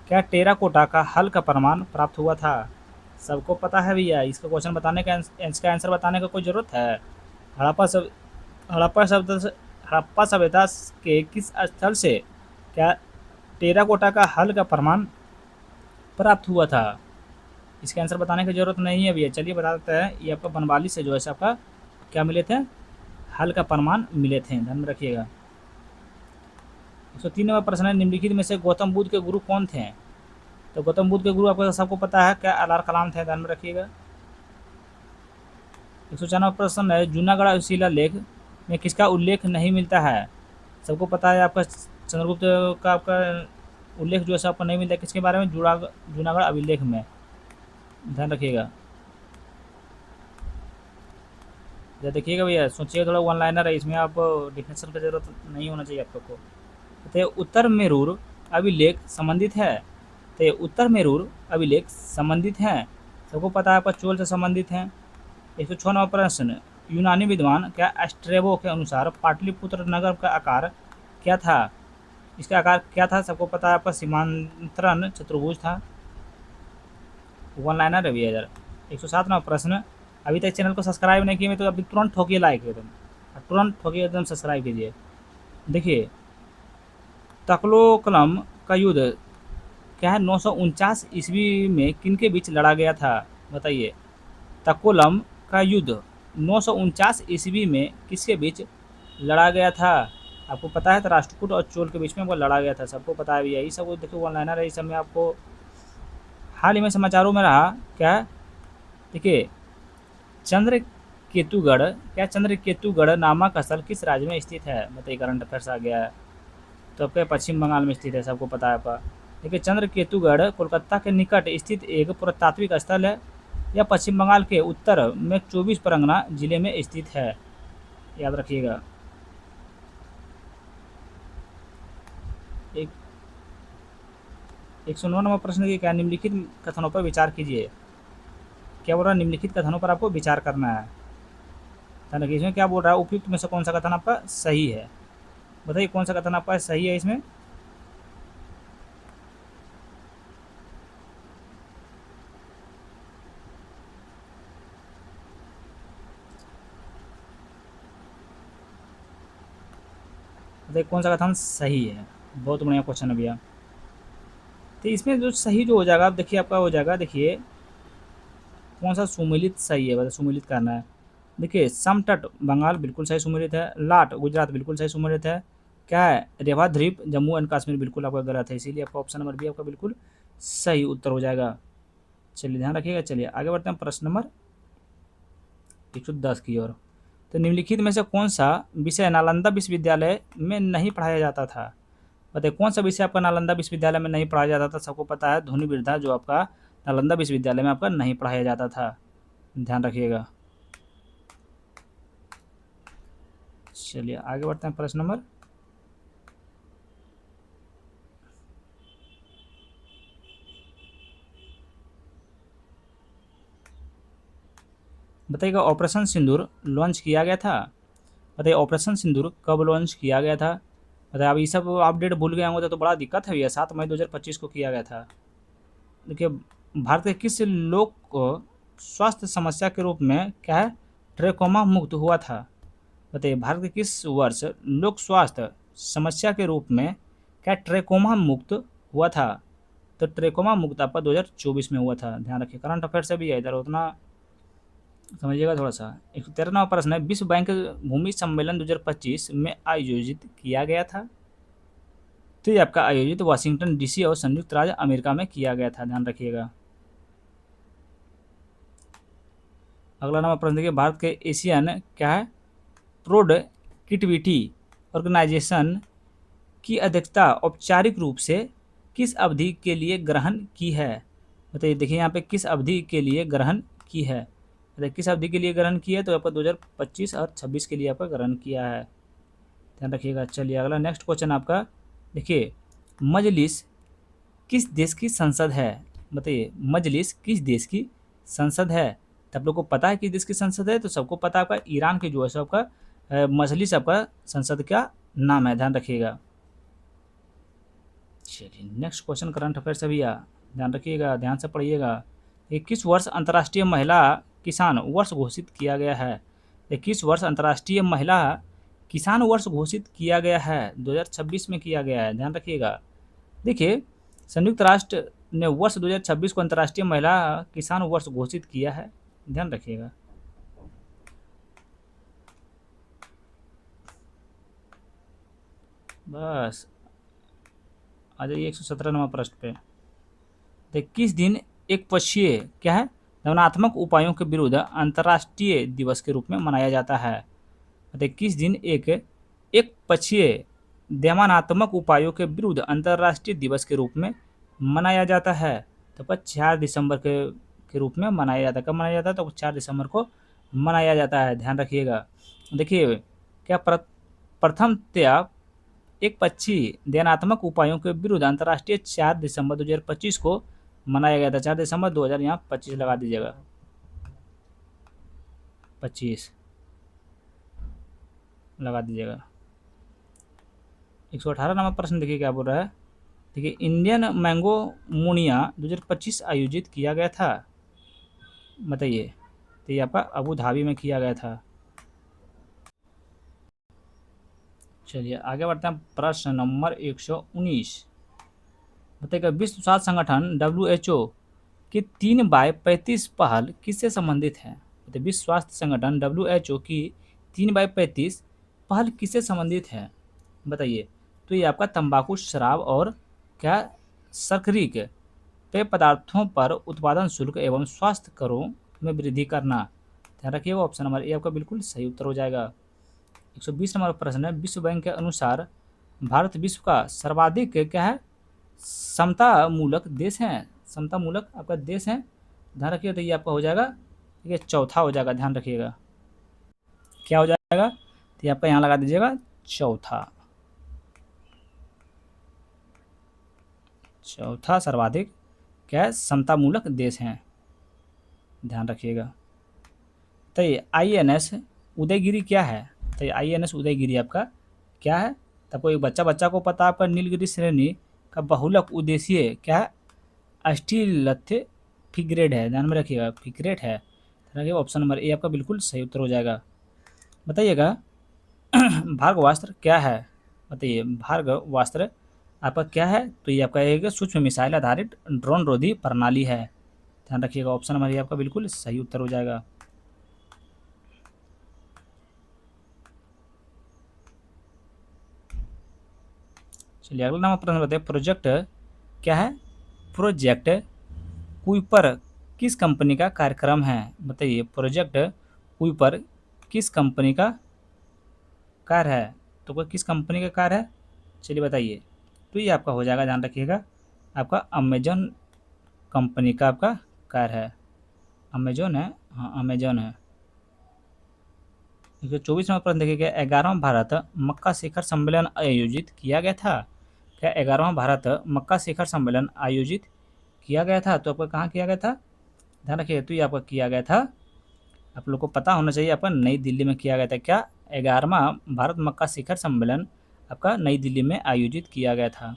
क्या टेराकोटा का हल का प्रमाण प्राप्त हुआ था। सबको पता है भैया, इसका क्वेश्चन बताने का, इसका आंसर बताने का कोई ज़रूरत है। हड़प्पा सब हड़प्पा शब्द से हड़प्पा सभ्यता के किस स्थल से क्या टेराकोटा का हल का प्रमाण प्राप्त हुआ था। इसका आंसर बताने की ज़रूरत नहीं है भैया, चलिए बता देते हैं। ये आपका बनवाली से जो है आपका क्या मिले थे, हल का प्रमाण मिले थे, ध्यान में रखिएगा। 103 नंबर प्रश्न है, निम्नलिखित में से गौतम बुद्ध के गुरु कौन थे। तो गौतम बुद्ध के गुरु आपको सबको पता है, क्या अलार कलाम थे, ध्यान में रखिएगा। 104 नंबर प्रश्न है, जूनागढ़ शिलालेख में किसका उल्लेख नहीं मिलता है। सबको पता है आपका चंद्रगुप्त का आपका उल्लेख जो है आपको नहीं मिलता है, किसके बारे में, जूनागढ़ अभिलेख में, ध्यान रखिएगा। देखिएगा भैया, सोचिएगा, थोड़ा वन लाइनर है, इसमें आप डिफिनेशन की जरूरत नहीं होना चाहिए आप लोग को। तो उत्तर मेरूर अभिलेख संबंधित है, तो उत्तर मेरूर अभिलेख संबंधित हैं, सबको पता है आपका चोल से संबंधित हैं। 106 नंबर प्रश्न, यूनानी विद्वान क्या एस्ट्रेबो के अनुसार पाटलिपुत्र नगर का आकार क्या था। इसका आकार क्या था, सबको पता है आपका सीमांतरण चतुर्भुज था, वन लाइनर है भैया इधर। 107 नंबर प्रश्न, अभी तक चैनल को सब्सक्राइब नहीं किए तो अभी तुरंत ठोकिए लाइक, एकदम तुरंत ठोकिए, एकदम सब्सक्राइब कीजिए। देखिए, तकलोकलम का युद्ध क्या है 949 ईस्वी में किनके बीच लड़ा गया था। बताइए, तकोलम का युद्ध 949 ईस्वी में किसके बीच लड़ा गया था। आपको पता है, तो राष्ट्रकूट और चोल के बीच में वो लड़ा गया था, सबको पता है भैया। ये सब देखिए वन लाइनर है, इस समय आपको हाल ही में समाचारों में रहा क्या, देखिए चंद्र केतुगढ़ नामक स्थल किस राज्य में स्थित है। बताइए, करंट अफेयर्स आ गया है। तो आपके पश्चिम बंगाल में स्थित है, सबको पता है आपका। देखिए, चंद्र केतुगढ़ कोलकाता के निकट स्थित एक पुरातात्विक स्थल है, यह पश्चिम बंगाल के उत्तर में 24 परगना जिले में स्थित है, याद रखिएगा। एक 109 नंबर प्रश्न की क्या, निम्नलिखित कथनों पर विचार कीजिए। क्या बोल रहा है, निम्नलिखित कथनों पर आपको विचार करना है। इसमें क्या बोल रहा है, उपयुक्त में से कौन सा कथन आपका सही है। बताइए कौन सा कथन आपका सही है इसमें। बताइए कौन सा कथन सही है। बहुत बढ़िया क्वेश्चन है भैया। तो इसमें जो सही जो हो जाएगा, आप देखिए आपका हो जाएगा, देखिए कौन सा सुमेलित सही है, बताइए सुमेलित करना है। देखिए समतट बंगाल बिल्कुल सही सुमेलित है, लाट गुजरात बिल्कुल सही सुमेलित है, क्या है रेवा द्वीप जम्मू एंड कश्मीर बिल्कुल आपका गलत है, इसीलिए आपका ऑप्शन नंबर बी आपका बिल्कुल सही उत्तर हो जाएगा। चलिए ध्यान रखिएगा। चलिए आगे बढ़ते हैं प्रश्न नंबर 110 की ओर। तो निम्नलिखित में से कौन सा विषय नालंदा विश्वविद्यालय में नहीं पढ़ाया जाता था। बताइए कौन सा विषय आपका नालंदा विश्वविद्यालय में नहीं पढ़ाया जाता था। सबको पता है ध्वनि विधा जो आपका नालंदा विश्वविद्यालय में आपका नहीं पढ़ाया जाता था। ध्यान रखिएगा। चलिए आगे बढ़ते हैं प्रश्न नंबर बताइएगा ऑपरेशन सिंदूर लॉन्च किया गया था। बताइए ऑपरेशन सिंदूर कब लॉन्च किया गया था। बताइए अब ये सब अपडेट भूल गए होंगे तो बड़ा दिक्कत है भैया। 7 मई 2025 को किया गया था। देखिए भारत के किस लोग को स्वास्थ्य समस्या के रूप में क्या है ट्रेकोमा मुक्त हुआ था। बताइए भारत के किस वर्ष लोक स्वास्थ्य समस्या के रूप में क्या ट्रेकोमा मुक्त हुआ था। तो ट्रेकोमा मुक्त आपका 2024 में हुआ था। ध्यान रखिए करंट अफेयर से भी है इधर उतना समझिएगा थोड़ा सा। 113वां प्रश्न है विश्व बैंक भूमि सम्मेलन 2025 में आयोजित किया गया था। तो ये आपका आयोजित वाशिंगटन डीसी और संयुक्त राज्य अमेरिका में किया गया था। ध्यान रखिएगा। अगला नंबर प्रश्न देखिए भारत के एशियन क्या है प्रोडक्टिविटी ऑर्गेनाइजेशन की अध्यक्षता औपचारिक रूप से किस अवधि के लिए ग्रहण की है। बताइए देखिए यहाँ पे किस अवधि के लिए ग्रहण की है। बताइए किस अवधि के लिए ग्रहण की है। तो आपका 2025 और 26 के लिए आपका ग्रहण किया है। ध्यान रखिएगा। चलिए अगला नेक्स्ट क्वेश्चन आपका देखिए मजलिस किस देश की संसद है। बताइए मजलिस किस देश की संसद है। तो आप लोग को पता है किस देश की संसद है। तो सबको पता है आपका ईरान की जो है सो आपका मजलिस आपका संसद का नाम है। ध्यान रखिएगा। चलिए नेक्स्ट क्वेश्चन करंट अफेयर से भैया ध्यान रखिएगा, ध्यान से पढ़िएगा। ये किस वर्ष अंतर्राष्ट्रीय महिला किसान वर्ष घोषित किया गया है। ये किस वर्ष अंतर्राष्ट्रीय महिला किसान वर्ष घोषित किया गया है। 2026 में किया गया है। ध्यान रखिएगा। देखिए संयुक्त राष्ट्र ने वर्ष 2026 को अंतर्राष्ट्रीय महिला किसान वर्ष घोषित किया है। ध्यान रखिएगा। बस आ जाइए 117 नंबर प्रश्न पे। तो किस दिन एक पक्षीय क्या है दमनात्मक उपायों के विरुद्ध अंतर्राष्ट्रीय दिवस के रूप में मनाया जाता है। तो किस दिन एक पक्षीय दमनात्मक उपायों के विरुद्ध अंतर्राष्ट्रीय दिवस के रूप में मनाया जाता है। तो 4 दिसंबर के रूप में मनाया जाता है। कब मनाया जाता है। तो 4 दिसंबर को मनाया जाता है। ध्यान रखिएगा। देखिए क्या प्रथमतया एक पक्षी ध्यानात्मक उपायों के विरुद्ध अंतर्राष्ट्रीय 4 दिसंबर 2025 को मनाया गया था। 4 दिसंबर 2000 यहाँ 25 लगा दीजिएगा। 25 लगा दीजिएगा। 118 नंबर प्रश्न देखिए क्या बोल रहा है। देखिए इंडियन मैंगो मोनिया 2025 आयोजित किया गया था। बताइए। तो ये आपका अबू धाबी में किया गया था। चलिए आगे बढ़ते हैं प्रश्न नंबर 119। बताइएगा विश्व स्वास्थ्य संगठन WHO की 3/35 पहल किससे संबंधित है। तो विश्व स्वास्थ्य संगठन WHO की 3/35 पहल किससे संबंधित है। बताइए। तो ये आपका तंबाकू शराब और क्या सरकरीक पेय पदार्थों पर उत्पादन शुल्क एवं स्वास्थ्य करों में वृद्धि करना। ध्यान रखिएगा ऑप्शन नंबर ए आपका बिल्कुल सही उत्तर हो जाएगा। 120 नंबर प्रश्न है विश्व बैंक के अनुसार भारत विश्व का सर्वाधिक क्या है समता मूलक देश है। समता मूलक आपका देश है। ध्यान रखिएगा। तो ये आपका हो जाएगा ठीक है चौथा हो जाएगा। ध्यान रखिएगा क्या हो जाएगा। तो ये आपका यहाँ लगा दीजिएगा चौथा। चौथा सर्वाधिक क्या है समता मूलक देश हैं। ध्यान रखिएगा। तो ये INS उदयगिरी क्या है। तो ये INS उदयगिरी आपका क्या है। तो कोई बच्चा को पता आपका नीलगिरी श्रेणी का बहुलक उद्देश्य क्या है अस्टीलथ फिग्रेड है। ध्यान में रखिएगा फिग्रेड है। रखिएगा ऑप्शन नंबर ए आपका बिल्कुल सही उत्तर हो जाएगा। बताइएगा भार्गवास्त्र क्या है। बताइए भार्गवास्त्र आपका क्या है, तो ये आपका एक सूक्ष्म मिसाइल आधारित ड्रोन रोधी प्रणाली है। ध्यान रखिएगा, ऑप्शन नंबर ये आपका बिल्कुल सही उत्तर हो जाएगा। चलिए अगला नंबर प्रश्न बताइए, प्रोजेक्ट क्या है, प्रोजेक्ट कुइपर किस कंपनी का कार्यक्रम है। बताइए प्रोजेक्ट कुइपर किस कंपनी का कार्य है, तो कोई किस कंपनी का कार्य है, चलिए बताइए। तो ये आपका हो जाएगा, ध्यान रखिएगा, आपका अमेजन कंपनी का आपका कार्य है। अमेजोन है, हाँ अमेजोन है। देखिए 24 नंबर प्रश्न देखिए, 11वां भारत मक्का शिखर सम्मेलन आयोजित किया गया था। क्या 11वां भारत मक्का शिखर सम्मेलन आयोजित किया गया था, तो आपका कहाँ किया गया था, ध्यान रखिएगा, तो ये आपका किया गया था, आप लोग को पता होना चाहिए, आपका नई दिल्ली में किया गया था। क्या 11वां भारत मक्का शिखर सम्मेलन आपका नई दिल्ली में आयोजित किया गया था।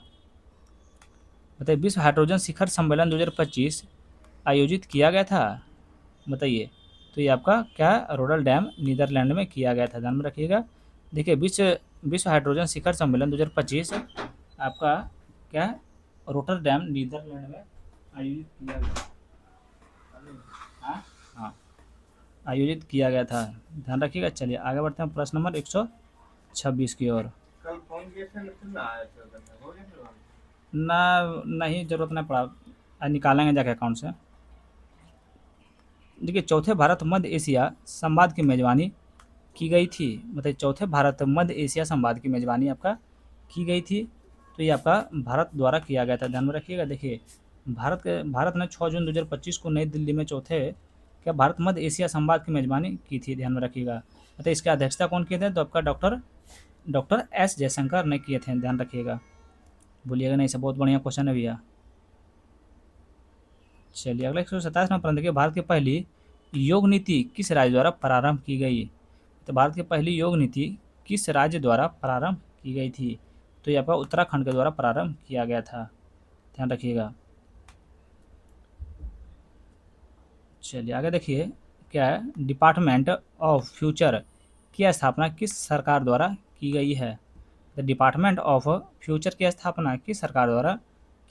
बताइए विश्व हाइड्रोजन शिखर सम्मेलन 2025 आयोजित किया गया था। बताइए, तो ये आपका क्या रोटरडैम नीदरलैंड में किया गया था, ध्यान में रखिएगा। देखिए विश्व हाइड्रोजन शिखर सम्मेलन 2025 आपका क्या है, रोटरडैम नीदरलैंड में आयोजित किया गया। हाँ हाँ, आयोजित किया गया था, ध्यान रखिएगा। चलिए आगे बढ़ते हैं प्रश्न नंबर 126 की ओर। कल फोन किए थे लेकिन ना आए थे उधर से। हो गया फिर वहाँ? ना नहीं, जरूरत नहीं पड़ा, आज निकालेंगे जाके अकाउंट से। देखिए चौथे भारत मध्य एशिया संवाद की मेजबानी की गई थी। मतलब चौथे भारत मध्य एशिया संवाद की मेजबानी आपका की गई थी, तो ये आपका भारत द्वारा किया गया था, ध्यान में रखिएगा। देखिए भारत ने 6 जून 2025 को नई दिल्ली में चौथे क्या भारत मध्य एशिया संवाद की मेजबानी की थी, ध्यान में रखिएगा। मतलब इसकी अध्यक्षता कौन किए थे, तो आपका डॉक्टर डॉक्टर एस जयशंकर ने किए थे, ध्यान रखिएगा, भूलिएगा नहीं, सब बहुत बढ़िया क्वेश्चन है भैया। चलिए अगला 127 नंबर प्रश्न देखिए, भारत की पहली योग नीति किस राज्य द्वारा प्रारंभ की गई। तो भारत की पहली योग नीति किस राज्य द्वारा प्रारंभ की गई थी, तो ये आपका उत्तराखंड के द्वारा प्रारंभ किया गया था, ध्यान रखिएगा। चलिए आगे देखिए, क्या है डिपार्टमेंट ऑफ फ्यूचर की स्थापना किस सरकार द्वारा की गई है। द डिपार्टमेंट ऑफ फ्यूचर की स्थापना किस सरकार द्वारा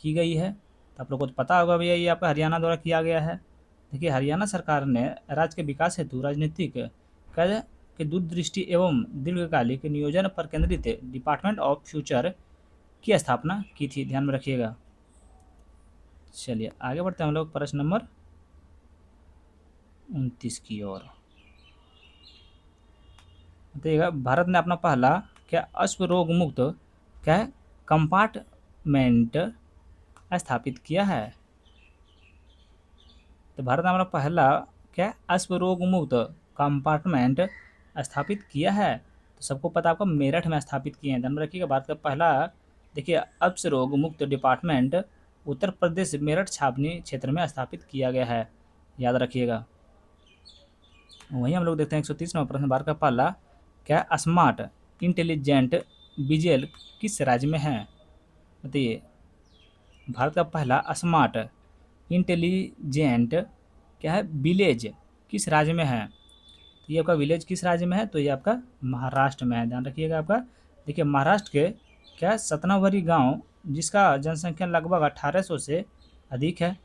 की गई है, तो आप लोग को तो पता होगा भैया, ये आपका हरियाणा द्वारा किया गया है। देखिए हरियाणा सरकार ने राज्य के विकास हेतु राजनीतिक कार्य के दूरदृष्टि एवं दीर्घकालिक नियोजन पर केंद्रित डिपार्टमेंट ऑफ फ्यूचर की स्थापना की थी, ध्यान में रखिएगा। चलिए आगे बढ़ते हैं हम लोग प्रश्न नंबर 29 की ओर। देखिएगा भारत ने अपना पहला क्या अश्व रोग मुक्त क्या कंपार्टमेंट स्थापित किया है। तो भारत ने अपना पहला क्या अश्व रोग मुक्त कंपार्टमेंट स्थापित किया है, तो सबको पता आपको मेरठ में स्थापित किए हैं, ध्यान में रखिएगा। भारत का पहला देखिए अश्व रोग मुक्त डिपार्टमेंट उत्तर प्रदेश मेरठ छावनी क्षेत्र में स्थापित किया गया है, याद रखिएगा। वहीं हम लोग देखते हैं 130 नंबर प्रश्न, भारत का पहला क्या स्मार्ट इंटेलिजेंट विजेल किस राज्य में है। बताइए भारत का पहला स्मार्ट इंटेलिजेंट क्या है विलेज किस राज्य में है, तो ये आपका विलेज किस राज्य में है, तो ये आपका महाराष्ट्र में है, ध्यान रखिएगा आपका। देखिए महाराष्ट्र के क्या सतनावरी गांव जिसका जनसंख्या लगभग 1800 से अधिक है।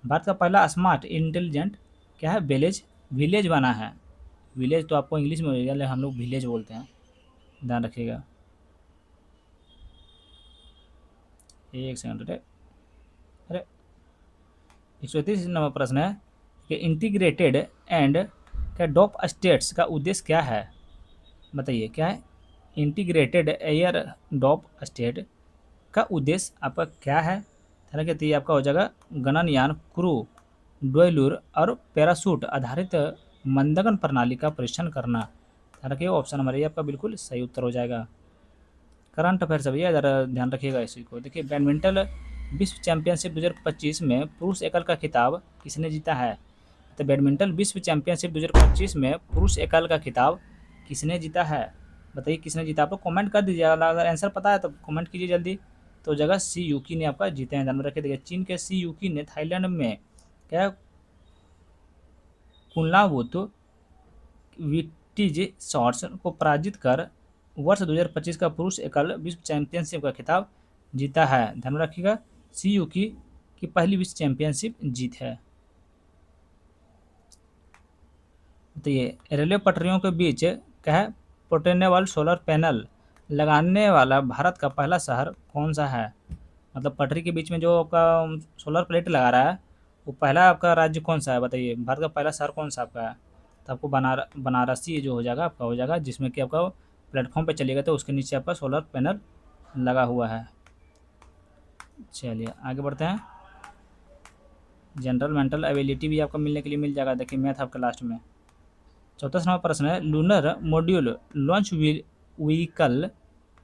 भारत का पहला स्मार्ट इंटेलिजेंट क्या है विलेज विलेज बना है। विलेज तो आपको इंग्लिश में मिलेगा, लेकिन हम लोग विलेज बोलते हैं, ध्यान रखिएगा। एक सेकंड, अरे अरे 130 नंबर प्रश्न है कि इंटीग्रेटेड एंड क्या डॉप स्टेट्स का उद्देश्य क्या है। बताइए क्या है इंटीग्रेटेड एयर डॉप स्टेट का उद्देश्य आपका क्या है, ध्यान रखिए। तो ये आपका हो जाएगा गगनयान क्रू डोयलुर और पैराशूट आधारित मंदगन प्रणाली का परीक्षण करना, ध्यान रखिए ऑप्शन नंबर ये आपका बिल्कुल सही उत्तर हो जाएगा। करंट अफेयर से भैया ज़रा ध्यान रखिएगा इसी को। देखिए बैडमिंटन विश्व चैंपियनशिप 2025 में पुरुष एकल का खिताब किसने जीता है। तो बैडमिंटन विश्व चैंपियनशिप 2025 में पुरुष एकल का खिताब किसने जीता है, बताइए किसने जीता। आप लोग कमेंट कर दीजिए, अगर आंसर पता है तो कमेंट कीजिए जल्दी। तो जगह सी यूकी ने आपका जीते हैं, ध्यान में रखिए। देखिए चीन के सी यूकी ने थाईलैंड में क्या कुनलावुत विटीज शॉर्ट्स को पराजित कर वर्ष 2025 का पुरुष एकल विश्व चैंपियनशिप का खिताब जीता है? ध्यान में रखिएगा, सीयूकी की पहली विश्व चैंपियनशिप जीत है। तो ये रेलवे पटरियों के बीच क्या है पोर्टेबल सोलर पैनल लगाने वाला भारत का पहला शहर कौन सा है? मतलब पटरी के बीच में जो आपका सोलर प्लेट लगा रहा है, वो पहला आपका राज्य कौन सा है बताइए? भारत का पहला शहर कौन सा आपका है? तो आपको बनारसी जो हो जाएगा आपका हो जाएगा, जिसमें कि आपका प्लेटफॉर्म पे चलिएगा तो उसके नीचे आपका सोलर पैनल लगा हुआ है। चलिए आगे बढ़ते हैं। जनरल मेंटल एबिलिटी भी आपको मिलने के लिए मिल जाएगा। देखिए मैथ आपका लास्ट में। चौथा नंबर प्रश्न है, लूनर मॉड्यूल लॉन्च व्हीकल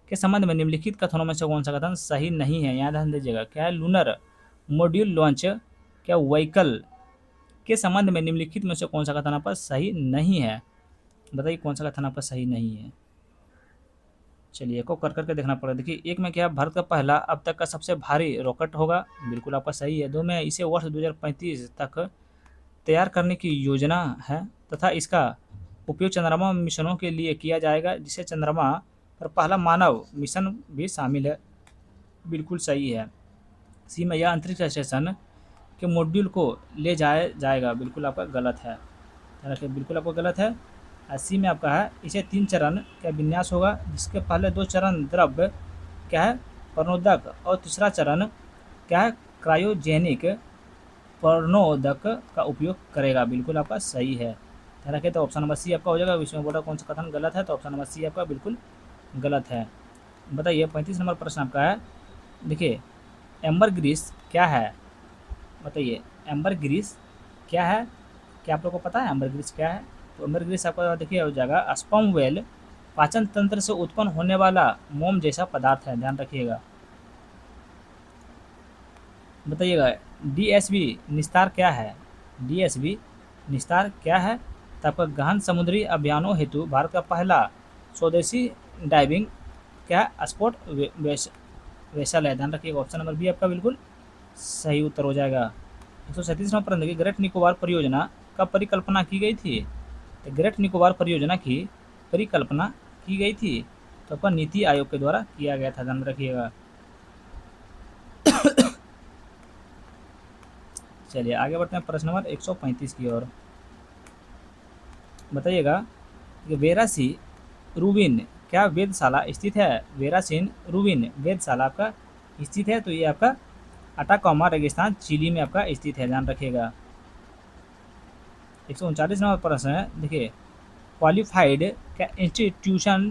के संबंध में निम्नलिखित कथनों में से कौन सा कथन सही नहीं है? यहाँ ध्यान दीजिएगा, क्या है लूनर मॉड्यूल लॉन्च क्या व्हीकल के संबंध में निम्नलिखित में से कौन सा कथन आपका सही नहीं है? बताइए कौन सा कथन आपका सही नहीं है। चलिए एक को कर करके देखना पड़ेगा। देखिए एक में क्या भारत का पहला अब तक का सबसे भारी रॉकेट होगा, बिल्कुल आपका सही है। दो में इसे वर्ष 2035 तक तैयार करने की योजना है तथा इसका उपयोग चंद्रमा मिशनों के लिए किया जाएगा, जिसे चंद्रमा पर पहला मानव मिशन भी शामिल है, बिल्कुल सही है। सी में यह अंतरिक्ष स्टेशन के मॉड्यूल को ले जाएगा, बिल्कुल आपका गलत है। बिल्कुल आपका गलत है। सी में आपका है इसे 3 चरण का विन्यास होगा, जिसके पहले 2 चरण द्रव्य क्या है प्रणोदक और तीसरा चरण क्या है क्रायोजेनिक प्रणोदक का उपयोग करेगा, बिल्कुल आपका सही है। ध्यान रखें तो ऑप्शन नंबर सी आपका हो जाएगा। विश्व में बोला कौन सा कथन गलत है, तो ऑप्शन नंबर सी आपका बिल्कुल गलत है। बताइए 35 नंबर प्रश्न आपका है। देखिए एम्बर ग्रीस क्या है? बताइए एम्बर ग्रीस क्या है? क्या आप लोग को पता है एम्बर ग्रीस क्या है? तो एम्बर ग्रीस आपका देखिए हो जाएगा स्पर्म वेल पाचन तंत्र से उत्पन्न होने वाला मोम जैसा पदार्थ है, ध्यान रखिएगा। बताइएगा डीएसबी निस्तार क्या है? डीएसबी निस्तार क्या है? तो आपका गहन समुद्री अभियानों हेतु भारत का पहला स्वदेशी डाइविंग क्या स्पोर्ट वेसल है, ध्यान रखिएगा। ऑप्शन नंबर बी आपका बिल्कुल सही उत्तर हो जाएगा। 137वां प्रश्न देखिए ग्रेट निकोबार परियोजना का परिकल्पना की गई थी? तो ग्रेट निकोबार परियोजना की परिकल्पना की गई थी तो आपका नीति आयोग के द्वारा किया गया था, ध्यान रखिएगा। चलिए आगे बढ़ते हैं प्रश्न नंबर 135 की ओर। बताइएगा कि वेरासी रूबिन क्या वेधशाला स्थित है? वेरासिन रूबिन वेधशाला आपका स्थित है, तो ये आपका अटाकामा रेगिस्तान चिली में आपका स्थित है, ध्यान रखिएगा। 139 नंबर प्रश्न है। देखिए क्वालिफाइड क्या इंस्टीट्यूशन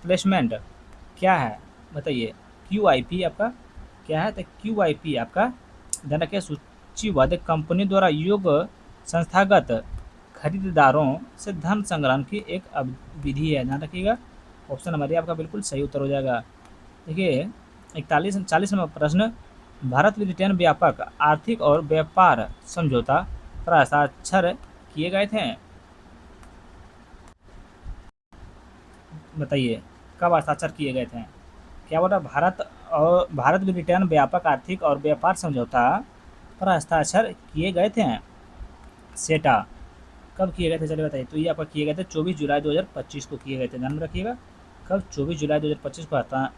प्लेसमेंट क्या है? बताइए QIP आपका क्या है? तो QIP आपका ध्यान रखिए सूचीबद्ध कंपनी द्वारा योग्य संस्थागत खरीदारों से धन संग्रहण की एक विधि है, ध्यान रखिएगा। ऑप्शन नंबर ए आपका बिल्कुल सही उत्तर हो जाएगा। देखिए 40 नंबर प्रश्न, भारत ब्रिटेन व्यापक आर्थिक और व्यापार समझौता पर हस्ताक्षर किए गए थे? बताइए कब हस्ताक्षर किए गए थे? क्या बोला भारत ब्रिटेन व्यापक आर्थिक और व्यापार समझौता पर हस्ताक्षर किए गए थे, सेटा कब किए गए थे? चलिए बताइए। तो ये आपका किए गए थे 24 जुलाई 2025 को किए गए थे, ध्यान में रखिएगा। कब? 24 जुलाई 2025 को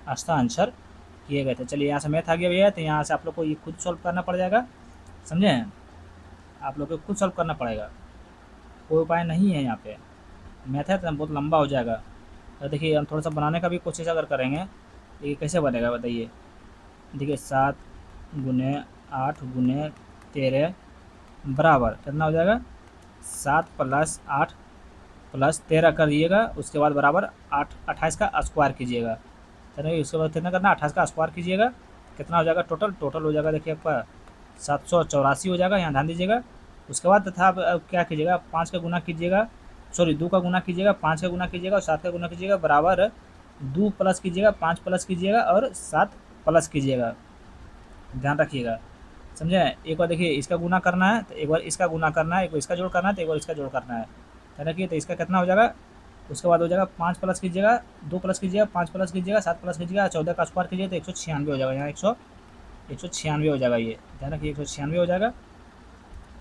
हस्ताक्षर किए गए थे। चलिए यहाँ से मैथ आ गया भैया, तो यहाँ से आप लोग को ये खुद सॉल्व करना पड़ जाएगा, समझे? आप लोग को खुद सॉल्व करना पड़ेगा, कोई उपाय नहीं है यहाँ पे। मैथ है तो बहुत लंबा हो जाएगा। तो देखिए हम थोड़ा सा बनाने का भी कोशिश अगर करेंगे, ये कैसे बनेगा बताइए। देखिए 7 गुने 8 गुने 13 बराबर कितना हो जाएगा? 7 + 8 + 13 करिएगा, उसके बाद बराबर 28 का स्क्वायर कीजिएगा। चलिए उसके बाद कितना करना? 28 का स्क्वायर कीजिएगा, कितना हो जाएगा टोटल हो जाएगा देखिए आपका 784 हो जाएगा, यहाँ ध्यान दीजिएगा। उसके बाद तथा आप क्या कीजिएगा 5 का गुना कीजिएगा, सॉरी 2 का गुना कीजिएगा, 5 का गुना कीजिएगा और 7 का गुना कीजिएगा, बराबर 2 प्लस कीजिएगा, 5 प्लस कीजिएगा और 7 प्लस कीजिएगा, ध्यान रखिएगा, समझे? एक बार देखिए इसका गुना करना है तो एक बार इसका गुना करना है, एक बार इसका जोड़ करना है तो एक बार इसका जोड़ करना है, ध्यान रखिए। तो इसका कितना हो जाएगा? उसके बाद हो जाएगा 5 प्लस कीजिएगा, 2 प्लस कीजिएगा, 5 प्लस कीजिएगा, 7 प्लस कीजिएगा, 14 का स्क्वायर कीजिए तो 196 हो जाएगा। यहाँ 196 हो जाएगा, ये ध्यान रखिए 196 हो जाएगा,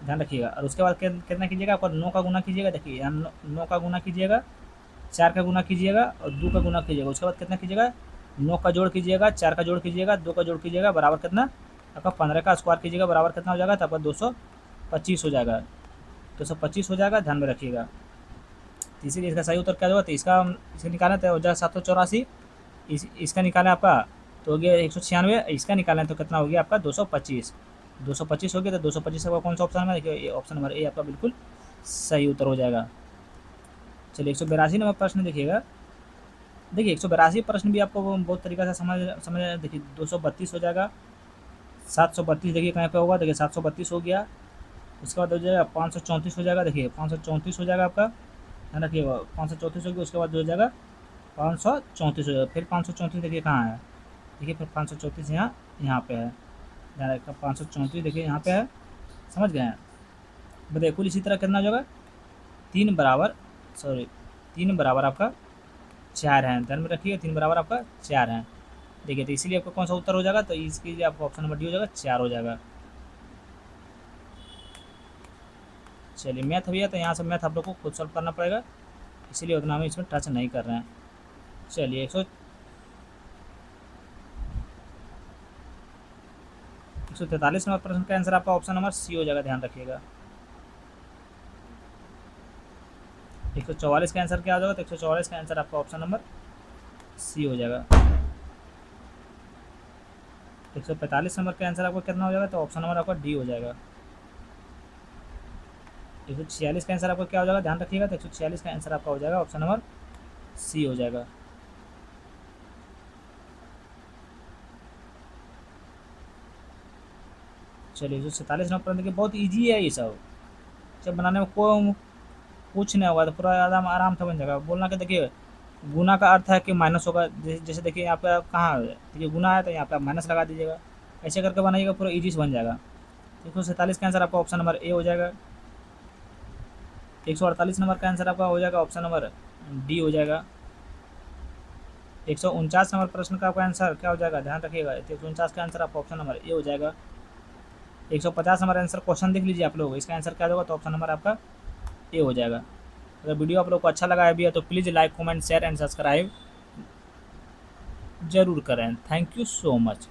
ध्यान रखिएगा। और उसके बाद कितना कीजिएगा? आपका 9 का गुना कीजिएगा, देखिए यहाँ 9 का गुना कीजिएगा 4 का गुना कीजिएगा और 2 का गुना कीजिएगा, उसके बाद कितना कीजिएगा 9 का जोड़ कीजिएगा, 4 का जोड़ कीजिएगा, 2 का जोड़ कीजिएगा, बराबर कितना आपका 15 का स्क्वायर कीजिएगा, बराबर कितना हो जाएगा, तो आपका 225 हो जाएगा। 225 हो जाएगा, ध्यान में रखिएगा। तो इसीलिए इसका सही उत्तर क्या होगा, तो इसका निकालना तो हो जाएगा 784, इसका निकालें आपका तो हो गया 196, इसका निकालें तो कितना हो गया आपका 225। 225 हो गया, तो 225 का कौन सा ऑप्शन है, देखिए ये ऑप्शन नंबर ए आपका बिल्कुल सही उत्तर हो जाएगा। चलिए 182 नंबर प्रश्न देखिएगा। देखिए 182 प्रश्न भी आपको बहुत तरीका से समझ देखिए 232 हो जाएगा, 732 देखिए कहाँ पे होगा, देखिए 732 हो गया, उसके बाद हो जाएगा 534 हो जाएगा, देखिए 534 हो जाएगा आपका, ध्यान रखिएगा 534 हो गया, उसके बाद हो जाएगा 534 हो जाएगा, फिर 534 देखिए कहाँ है, देखिए फिर 534 यहाँ पे है, ध्यान रखिएगा 534 देखिए यहाँ पे है, समझ गए हैं। बताइए कुल इसी तरह कितना हो जाएगा, 3 बराबर आपका 4 है, ध्यान में रखिए 3 बराबर आपका 4 है। देखिए तो इसीलिए आपका कौन सा उत्तर हो जाएगा, तो इसके लिए आपका ऑप्शन नंबर डी हो जाएगा, 4 हो जाएगा। चलिए मैथ भैया, तो यहाँ से मैथ आप लोग को खुद सॉल्व करना पड़ेगा, इसीलिए उतना हम इसमें टच नहीं कर रहे हैं। चलिए 143 नंबर प्रश्न का आंसर आपका ऑप्शन नंबर सी हो जाएगा, ध्यान रखिएगा। 144 का आंसर क्या हो जाएगा, तो 144 का आंसर आपका ऑप्शन नंबर सी हो जाएगा। 145 नंबर का आंसर आपका कितना हो जाएगा, तो ऑप्शन नंबर आपका डी हो जाएगा। 146 का आंसर आपका क्या हो जाएगा, ध्यान रखिएगा, तो 146 का आंसर आपका हो जाएगा ऑप्शन नंबर सी हो जाएगा। चलिए 147 नंबर प्रश्न देखिए, बहुत ईजी है ये सब, जब बनाने में कोई कुछ नहीं होगा, तो पूरा आराम आराम से बन जाएगा। बोलना कि देखिए गुना का अर्थ है कि माइनस होगा, जैसे देखिए यहाँ पे कहाँ देखिए गुना है, तो यहाँ पे आप माइनस लगा दीजिएगा, ऐसे करके बनाइएगा, पूरा ईजी से बन जाएगा। 147 का आंसर आपका ऑप्शन नंबर ए हो जाएगा। 148 नंबर का आंसर आपका हो जाएगा ऑप्शन नंबर डी हो जाएगा। 149 नंबर प्रश्न का आपका आंसर क्या हो जाएगा, ध्यान रखिएगा, 149 का आंसर आपका ऑप्शन नंबर ए हो जाएगा। 150 नंबर आंसर क्वेश्चन देख लीजिए आप लोग, इसका आंसर क्या होगा, तो ऑप्शन नंबर आपका ए हो जाएगा। अगर वीडियो आप लोग को अच्छा लगा है भैया, तो please like comment share and subscribe जरूर करें। Thank you so much.